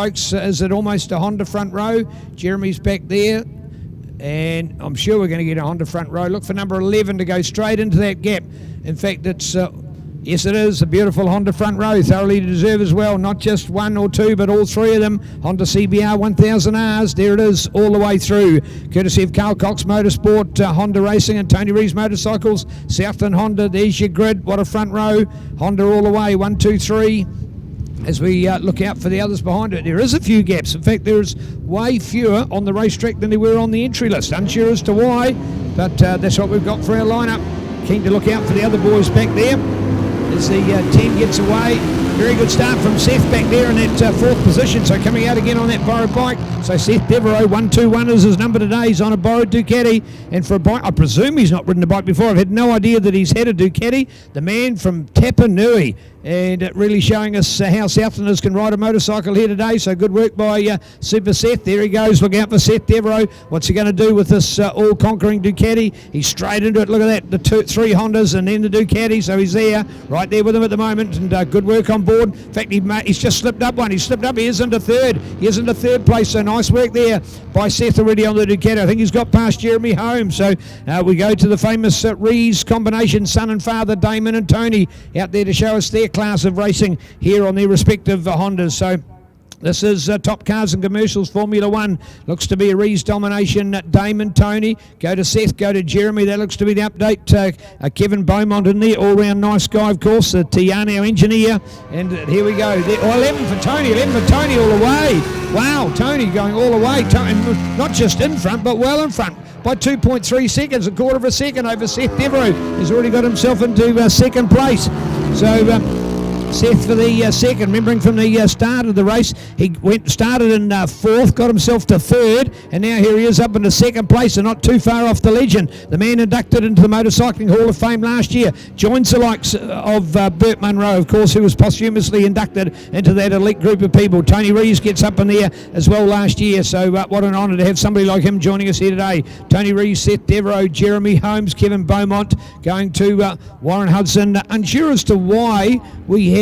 folks. Is it almost a Honda front row? Jeremy's back there. And I'm sure we're going to get a Honda front row. Look for number 11 to go straight into that gap. In fact, it's... yes, it is a beautiful Honda front row, thoroughly deserved as well. Not just one or two, but all three of them. Honda CBR 1000Rs, there it is, all the way through. Courtesy of Carl Cox Motorsport, Honda Racing and Tony Rees Motorcycles. Southland Honda, there's your grid. What a front row. Honda all the way, 1, 2, 3. As we look out for the others behind it, there is a few gaps. In fact, there's way fewer on the racetrack than there were on the entry list. Unsure as to why, but that's what we've got for our lineup. Keen to look out for the other boys back there. As the 10 gets away, very good start from Seth back there in that fourth position. So coming out again on that borrowed bike. So Seth Devereaux, 121 is his number today. He's on a borrowed Ducati, and for a bike, I presume he's not ridden a bike before. I've had no idea that he's had a Ducati. The man from Tapanui, and really showing us how Southlanders can ride a motorcycle here today. So good work by Super Seth. There he goes. Look out for Seth Devereaux. What's he going to do with this all-conquering Ducati? He's straight into it. Look at that. The three Hondas and then the Ducati. So he's there, right there with him at the moment. And good work on board. In fact, he's just slipped up one. He's slipped up. He is into third. He is into third place. So nice work there by Seth already on the Ducati. I think he's got past Jeremy home. So we go to the famous Rees combination, son and father, Damon and Tony, out there to show us their class of racing here on their respective Hondas. So this is Top Cars and Commercials Formula 1. Looks to be a Rees domination. Damon, Tony, go to Seth, go to Jeremy. That looks to be the update. Kevin Beaumont in there, all-round nice guy, of course. Tiana, our engineer. And here we go. 11 for Tony. 11 for Tony all the way. Wow, Tony going all the way. Not just in front, but well in front by 2.3 seconds, a quarter of a second over Seth Devereaux. He's already got himself into second place. So... Seth for the second, remembering from the start of the race, he started in fourth, got himself to third, and now here he is up into second place and not too far off the legend. The man inducted into the Motorcycling Hall of Fame last year, joins the likes of Burt Munro, of course, who was posthumously inducted into that elite group of people. Tony Rees gets up in there as well last year, so what an honour to have somebody like him joining us here today. Tony Rees, Seth Devereaux, Jeremy Holmes, Kevin Beaumont, going to Warren Hudson. Unsure as to why we have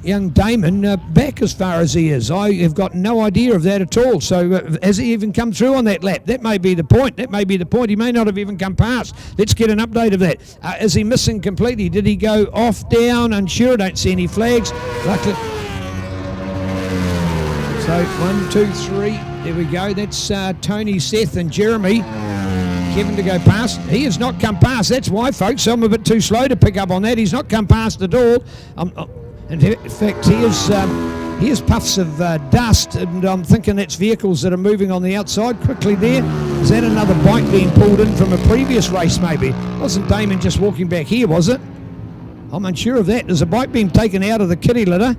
young Damon back as far as he is. I have got no idea of that at all. So has he even come through on that lap? That may be the point. He may not have even come past. Let's get an update of that. Is he missing completely? Did he go off, down? Unsure. Don't see any flags. Luckily. So 1, 2, 3. There we go. That's Tony, Seth and Jeremy. Kevin to go past. He has not come past. That's why, folks. I'm a bit too slow to pick up on that. He's not come past at all. In fact, he is puffs of dust, and I'm thinking that's vehicles that are moving on the outside quickly there. Is that another bike being pulled in from a previous race, maybe? Wasn't Damon just walking back here, was it? I'm unsure of that. There's a bike being taken out of the kitty litter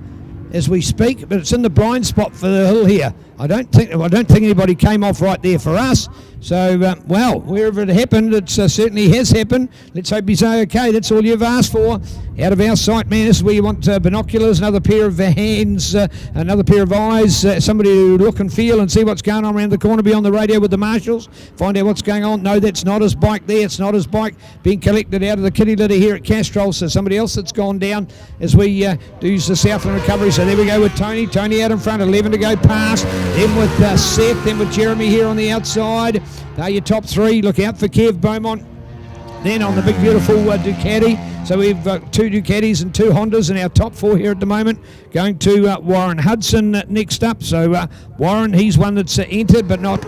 as we speak, but it's in the blind spot for the hill here. I don't think anybody came off right there for us. So, well, wherever it happened, it certainly has happened. Let's hope he's okay. That's all you've asked for. Out of our sight, man. This is where you want binoculars, another pair of hands, another pair of eyes, somebody to look and feel and see what's going on around the corner, be on the radio with the marshals, find out what's going on. No, that's not his bike there. It's not his bike being collected out of the kitty litter here at Castrol. So somebody else that's gone down as we do the Southland recovery. So there we go with Tony. Tony out in front, 11 to go past. Then with Seth, then with Jeremy here on the outside. They're your top three. Look out for Kev Beaumont. Then on the big, beautiful Ducati. So we've got 2 Ducatis and 2 Hondas in our top 4 here at the moment. Going to Warren Hudson next up. So Warren, he's one that's entered but not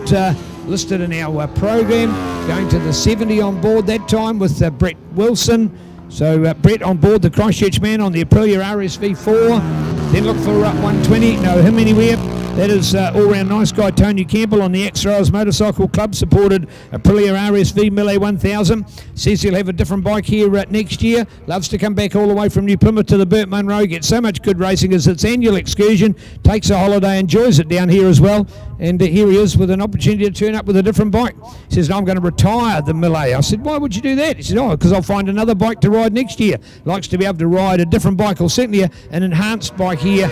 listed in our program. Going to the 70 on board that time with Brett Wilson. So Brett on board, the Christchurch man on the Aprilia RSV4. Then look for 120. No him anywhere. That is all-round nice guy Tony Campbell on the X-Rails Motorcycle Club supported Aprilia RSV Millet 1000. Says he'll have a different bike here next year. Loves to come back all the way from New Plymouth to the BurtMunro. Gets so much good racing as its annual excursion. Takes a holiday, enjoys it down here as well. And here he is with an opportunity to turn up with a different bike. He says, no, I'm going to retire the Millet. I said, why would you do that? He said, oh, because I'll find another bike to ride next year. Likes to be able to ride a different bike, or certainly an enhanced bike here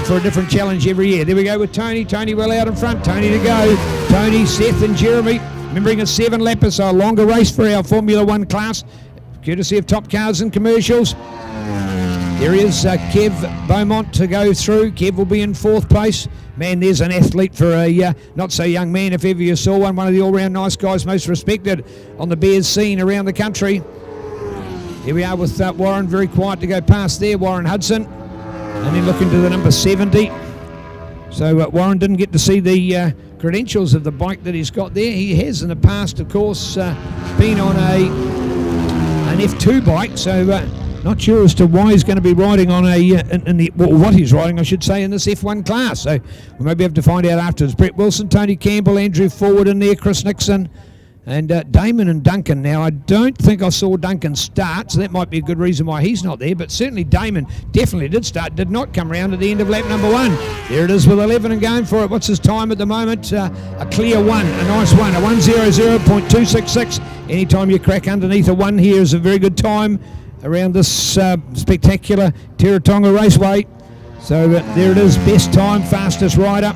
for a different challenge every year. There we go with Tony. Tony well out in front. Tony to go. Tony, Seth and Jeremy. Remembering a 7-lapper, so a longer race for our Formula 1 class. Courtesy of Top Cars and Commercials. There is Kev Beaumont to go through. Kev will be in 4th place. Man, there's an athlete for a not so young man, if ever you saw one. One of the all-round nice guys, most respected on the Bears scene around the country. Here we are with Warren, very quiet to go past there, Warren Hudson. And then looking to the number 70. So Warren didn't get to see the credentials of the bike that he's got there. He has in the past, of course, been on an F2 bike, so not sure as to why he's going to be riding on what he's riding, I should say, in this F1 class. So we may be able to find out afterwards. Brett Wilson, Tony Campbell, Andrew Forward in there, Chris Nixon, and Damon and Duncan. Now, I don't think I saw Duncan start, so that might be a good reason why he's not there, but certainly Damon definitely did start, did not come round at the end of lap number 1. There it is with 11 and going for it. What's his time at the moment? A clear 1, a nice 1, a 1:00.266. Anytime you crack underneath a 1 here is a very good time around this spectacular Teretonga Raceway. So there it is, best time, fastest rider.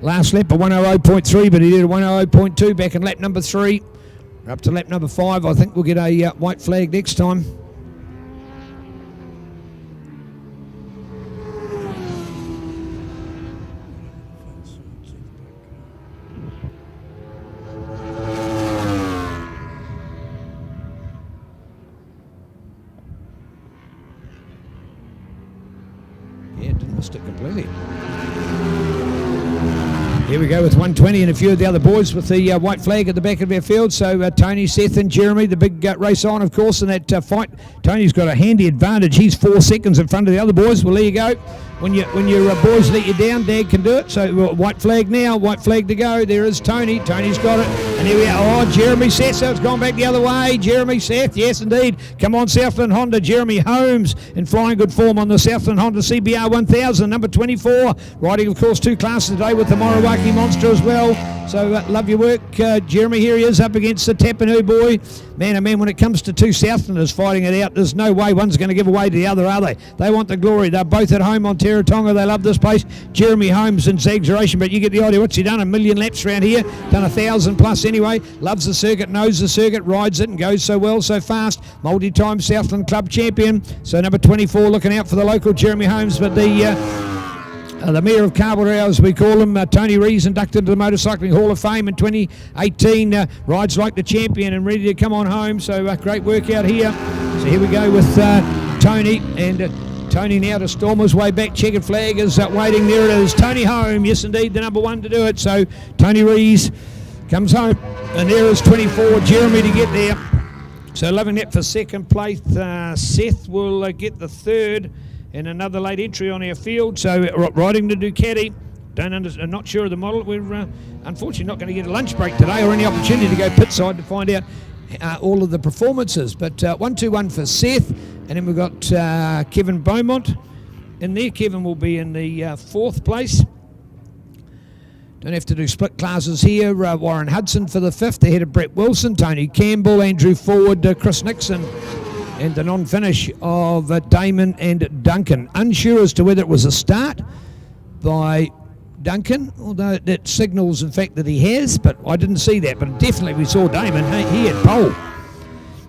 Last lap a 1:00.3, but he did a 1:00.2 back in lap number 3. We're up to lap number 5. I think we'll get a white flag next time. Yeah, didn't miss it completely. Here we go with 120 and a few of the other boys with the white flag at the back of their field. So Tony, Seth and Jeremy, the big race on, of course, in that fight. Tony's got a handy advantage. He's 4 seconds in front of the other boys. Well, there you go. When your boys let you down, Dad can do it. So white flag now, white flag to go. There is Tony. Tony's got it. And here we are. Oh, Jeremy Seth. So it's gone back the other way. Jeremy Seth. Yes, indeed. Come on, Southland Honda. Jeremy Holmes in flying good form on the Southland Honda CBR 1000, number 24. Riding, of course, 2 classes today with the Morawaki Monster as well. So love your work, Jeremy. Here he is up against the Tappanui boy. Man, oh man, when it comes to 2 Southlanders fighting it out, there's no way one's going to give away to the other, are they? They want the glory. They're both at home on Teretonga. They love this place. Jeremy Holmes in exaggeration, but you get the idea. What's he done? 1 million laps around here. Done 1,000 plus anyway. Loves the circuit, knows the circuit, rides it and goes so well, so fast. Multi-time Southland Club champion. So number 24 looking out for the local Jeremy Holmes, but the Mayor of Carberau, as we call him, Tony Rees, inducted into the Motorcycling Hall of Fame in 2018, rides like the champion and ready to come on home. So great work out here. So here we go with Tony, and Tony now to storm his way back. Checkered flag is waiting. There it is. Tony home. Yes, indeed, the number 1 to do it. So Tony Rees comes home, and there is 24, Jeremy to get there. So loving that for second place. Seth will get the 3rd. And another late entry on our field. So riding the Ducati. I'm not sure of the model. We're unfortunately not going to get a lunch break today or any opportunity to go pit side to find out all of the performances. But 1-2-1 for Seth. And then we've got Kevin Beaumont in there. Kevin will be in the 4th place. Don't have to do split classes here. Warren Hudson for the 5th, ahead of Brett Wilson, Tony Campbell, Andrew Forward, Chris Nixon, and the non-finish of Damon and Duncan. Unsure as to whether it was a start by Duncan, although that signals in fact that he has, but I didn't see that. But definitely we saw Damon. He had pole.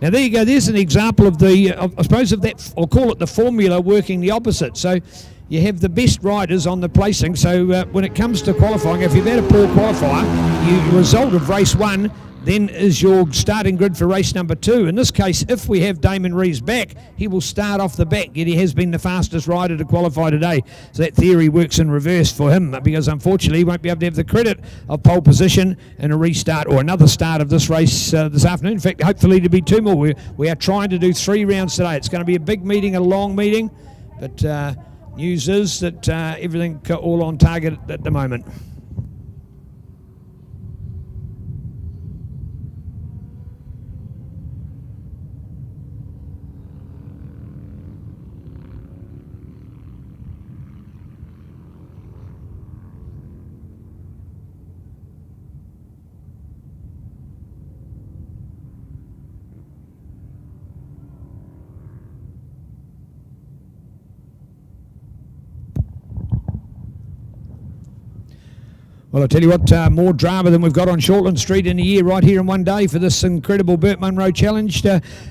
Now there you go. There's an example of I suppose of that, I'll call it the formula working the opposite. So you have the best riders on the placing. So when it comes to qualifying, if you've had a poor qualifier, your result of race 1 then is your starting grid for race number 2. In this case, if we have Damon Rees back, he will start off the back, yet he has been the fastest rider to qualify today. So that theory works in reverse for him, because unfortunately he won't be able to have the credit of pole position in a restart or another start of this race this afternoon. In fact, hopefully to be 2 more. We are trying to do 3 rounds today. It's going to be a big meeting, a long meeting, but news is that everything all on target at the moment. Well, I'll tell you what, more drama than we've got on Shortland Street in a year right here in one day for this incredible BurtMunro Challenge.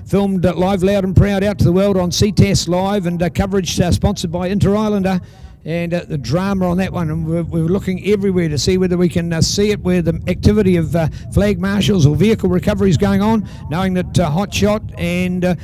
Filmed live, loud and proud out to the world on Ctas Live, and coverage sponsored by Inter-Islander. And the drama on that one, and we're looking everywhere to see whether we can see it, where the activity of flag marshals or vehicle recovery is going on, knowing that Hot Shot and